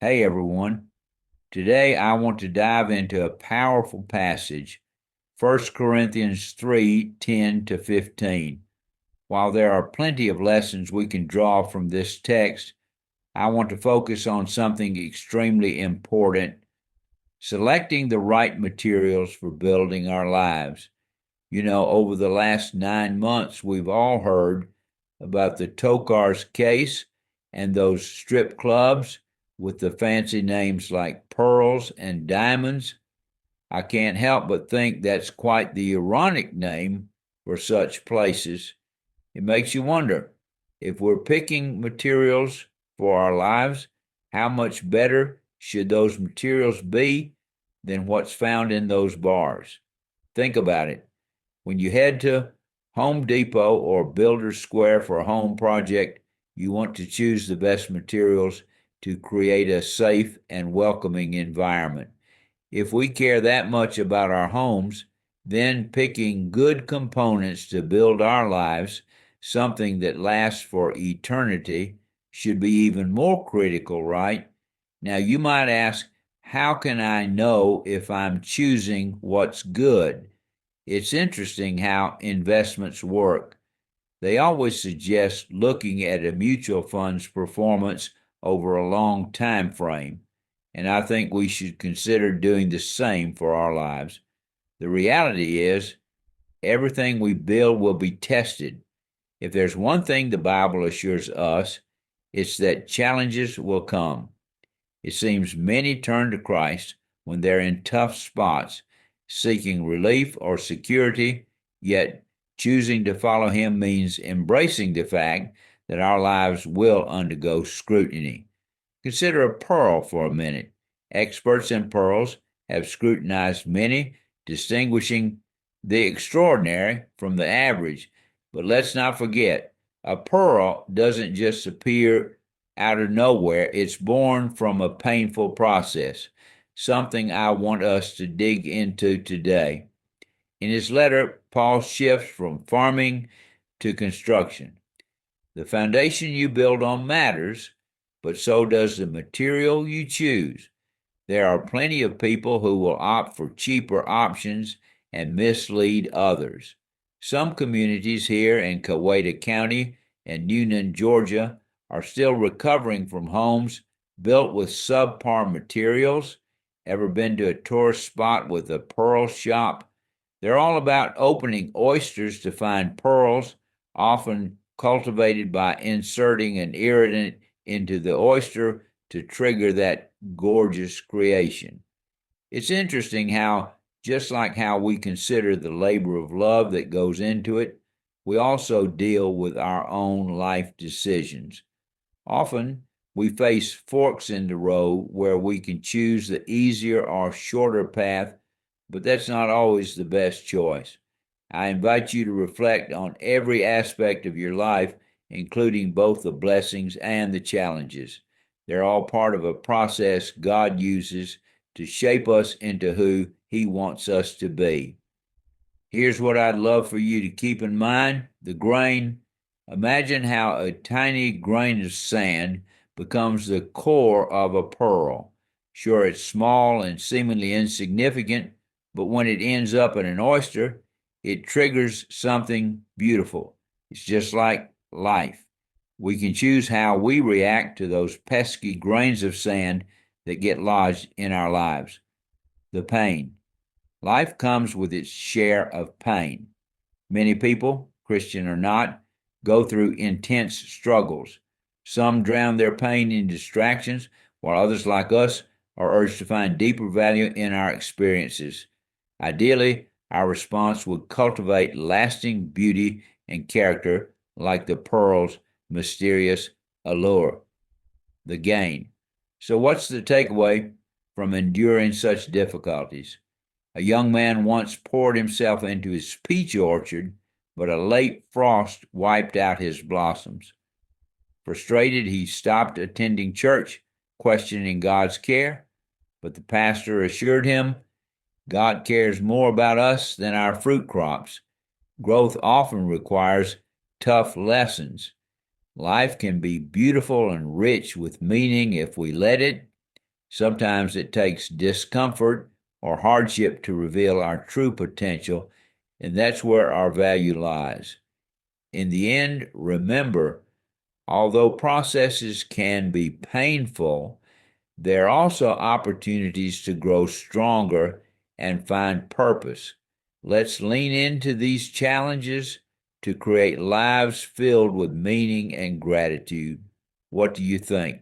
Hey everyone. Today I want to dive into a powerful passage, 1 Corinthians 3:10 to 15. While there are plenty of lessons we can draw from this text, I want to focus on something extremely important: selecting the right materials for building our lives. Over the last 9 months, we've all heard about the Tokars case and those strip clubs with the fancy names like pearls and diamonds. I can't help but think that's quite the ironic name for such places. It makes you wonder, if we're picking materials for our lives, how much better should those materials be than what's found in those bars? Think about it. When you head to Home Depot or Builder's Square for a home project, you want to choose the best materials to create a safe and welcoming environment. If we care that much about our homes, then picking good components to build our lives, something that lasts for eternity, should be even more critical, right? Now, you might ask, how can I know if I'm choosing what's good? It's interesting how investments work. They always suggest looking at a mutual fund's performance over a long time frame, and I think we should consider doing the same for our lives. The reality is, everything we build will be tested. If there's one thing the Bible assures us, it's that challenges will come. It seems many turn to Christ when they're in tough spots, seeking relief or security, yet choosing to follow him means embracing the fact that our lives will undergo scrutiny. Consider a pearl for a minute. Experts in pearls have scrutinized many, distinguishing the extraordinary from the average. But let's not forget, a pearl doesn't just appear out of nowhere. It's born from a painful process, something I want us to dig into today. In his letter, Paul shifts from farming to construction. The foundation you build on matters, but so does the material you choose. There are plenty of people who will opt for cheaper options and mislead others. Some communities here in Coweta County and Newnan, Georgia, are still recovering from homes built with subpar materials. Ever been to a tourist spot with a pearl shop? They're all about opening oysters to find pearls, often cultivated by inserting an irritant into the oyster to trigger that gorgeous creation. It's interesting how, just like how we consider the labor of love that goes into it, we also deal with our own life decisions. Often, we face forks in the road where we can choose the easier or shorter path, but that's not always the best choice. I invite you to reflect on every aspect of your life, including both the blessings and the challenges. They're all part of a process God uses to shape us into who He wants us to be. Here's what I'd love for you to keep in mind: the grain. Imagine how a tiny grain of sand becomes the core of a pearl. Sure, it's small and seemingly insignificant, but when it ends up in an oyster, it triggers something beautiful. It's just like life. We can choose how we react to those pesky grains of sand that get lodged in our lives. The pain. Life comes with its share of pain. Many people, Christian or not, go through intense struggles. Some drown their pain in distractions, while others, like us, are urged to find deeper value in our experiences. Ideally, our response would cultivate lasting beauty and character like the pearl's mysterious allure. The gain. So, what's the takeaway from enduring such difficulties? A young man once poured himself into his peach orchard, but a late frost wiped out his blossoms. Frustrated, he stopped attending church, questioning God's care, but the pastor assured him God cares more about us than our fruit crops. Growth often requires tough lessons. Life can be beautiful and rich with meaning if we let it, Sometimes it takes discomfort or hardship to reveal our true potential, and that's where our value lies. In the end, remember, although processes can be painful, there are also opportunities to grow stronger and find purpose. Let's lean into these challenges to create lives filled with meaning and gratitude. What do you think?